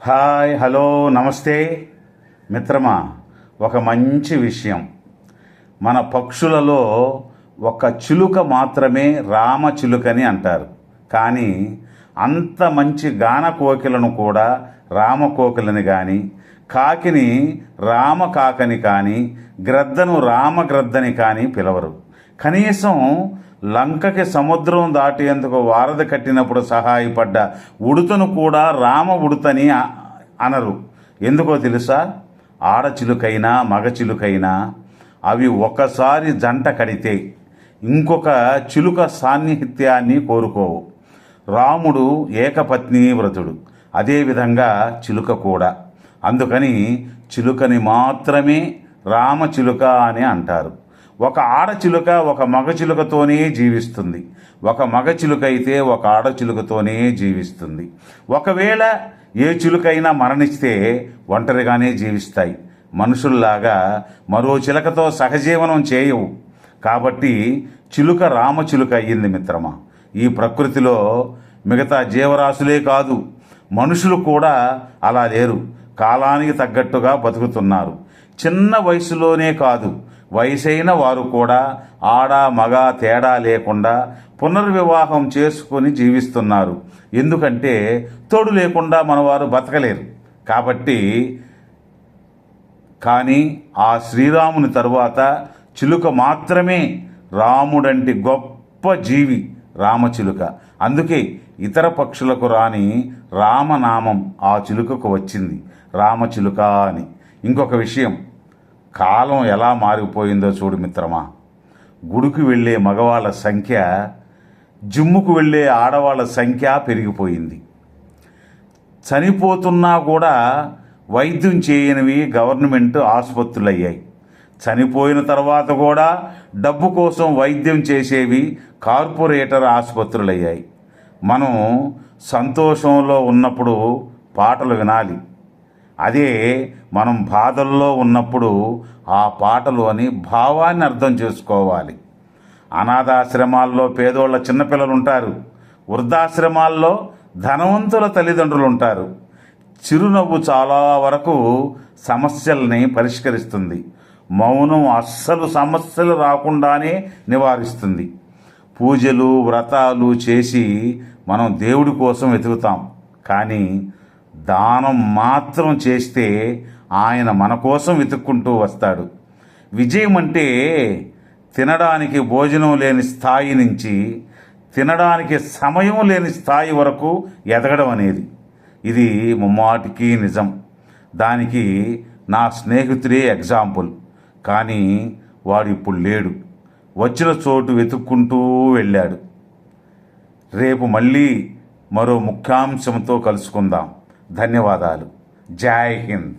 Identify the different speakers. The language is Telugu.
Speaker 1: హాయ్, హలో, నమస్తే మిత్రమా. ఒక మంచి విషయం. మన పక్షులలో ఒక చిలుక మాత్రమే రామచిలుకని అంటారు. కానీ అంత మంచి గాన కోకిలను కూడా రామకోకిలని కానీ, కాకిని రామకాకని కానీ, గ్రద్దను రామగ్రద్దని కానీ పిలవరు. కనీసం లంకకి సముద్రం దాటేందుకు వారధి కట్టినప్పుడు సహాయపడ్డ ఉడుతను కూడా రామ ఉడుతని అనరు. ఎందుకో తెలుసా? ఆడచిలుకైనా మగచిలుకైనా అవి ఒకసారి జంట కడితే ఇంకొక చిలుక సాన్నిహిత్యాన్ని కోరుకోవు. రాముడు ఏకపత్ని వ్రతుడు, అదేవిధంగా చిలుక కూడా. అందుకని చిలుకని మాత్రమే రామచిలుక అని అంటారు. ఒక ఆడచిలుక ఒక మగచిలుకతోనే జీవిస్తుంది, ఒక మగచిలుక అయితే ఒక ఆడచిలుకతోనే జీవిస్తుంది. ఒకవేళ ఏ చిలుకైనా మరణిస్తే ఒంటరిగానే జీవిస్తాయి. మనుషుల్లాగా మరో చిలుకతో సహజీవనం చేయవు. కాబట్టి చిలుక రామచిలుక అయ్యింది మిత్రమా. ఈ ప్రకృతిలో మిగతా జీవరాశులే కాదు, మనుషులు కూడా అలా లేరు. కాలానికి తగ్గట్టుగా బతుకుతున్నారు. చిన్న వయసులోనే కాదు, వయసైన వారు కూడా ఆడ మగ తేడా లేకుండా పునర్వివాహం చేసుకొని జీవిస్తున్నారు. ఎందుకంటే తోడు లేకుండా మనవారు బతకలేరు కాబట్టి. కానీ ఆ శ్రీరాముని తరువాత చిలుక మాత్రమే రాముడంటి గొప్ప జీవి రామచిలుక. అందుకే ఇతర పక్షులకు రాని రామనామం ఆ చిలుకకు వచ్చింది, రామచిలుక అని. ఇంకొక విషయం, కాలం ఎలా మారిపోయిందో చూడు మిత్రమా. గుడికి వెళ్ళే మగవాళ్ళ సంఖ్య, జిమ్ముకు వెళ్ళే ఆడవాళ్ళ సంఖ్య పెరిగిపోయింది. చనిపోతున్నా కూడా వైద్యం చేయనివి గవర్నమెంట్ ఆసుపత్రులు అయ్యాయి. చనిపోయిన తర్వాత కూడా డబ్బు కోసం వైద్యం చేసేవి కార్పొరేటర్ ఆసుపత్రులు అయ్యాయి. మనం సంతోషంలో ఉన్నప్పుడు పాటలు వినాలి, అదే మనం బాధల్లో ఉన్నప్పుడు ఆ పాటలోని భావాన్ని అర్థం చేసుకోవాలి. అనాథాశ్రమాల్లో పేదోళ్ళ చిన్నపిల్లలు ఉంటారు, వృద్ధాశ్రమాల్లో ధనవంతుల తల్లిదండ్రులు ఉంటారు. చిరునవ్వు చాలా వరకు సమస్యల్ని పరిష్కరిస్తుంది. మౌనం అస్సలు సమస్యలు రాకుండానే నివారిస్తుంది. పూజలు వ్రతాలు చేసి మనం దేవుడి కోసం వెతుకుతాం, కానీ దానం మాత్రం చేస్తే ఆయన మన కోసం వెతుక్కుంటూ వస్తాడు. విజయం అంటే తినడానికి భోజనం లేని స్థాయి నుంచి తినడానికి సమయం లేని స్థాయి వరకు ఎదగడం అనేది. ఇది ముమ్మాటికి నిజం. దానికి నా స్నేహితుడే ఎగ్జాంపుల్. కానీ వాడు ఇప్పుడు లేడు, వచ్చిన చోటు వెతుక్కుంటూ వెళ్ళాడు. రేపు మళ్ళీ మరో ముఖ్యాంశంతో కలుసుకుందాం. ధన్యవాదాలు. జై హింద్.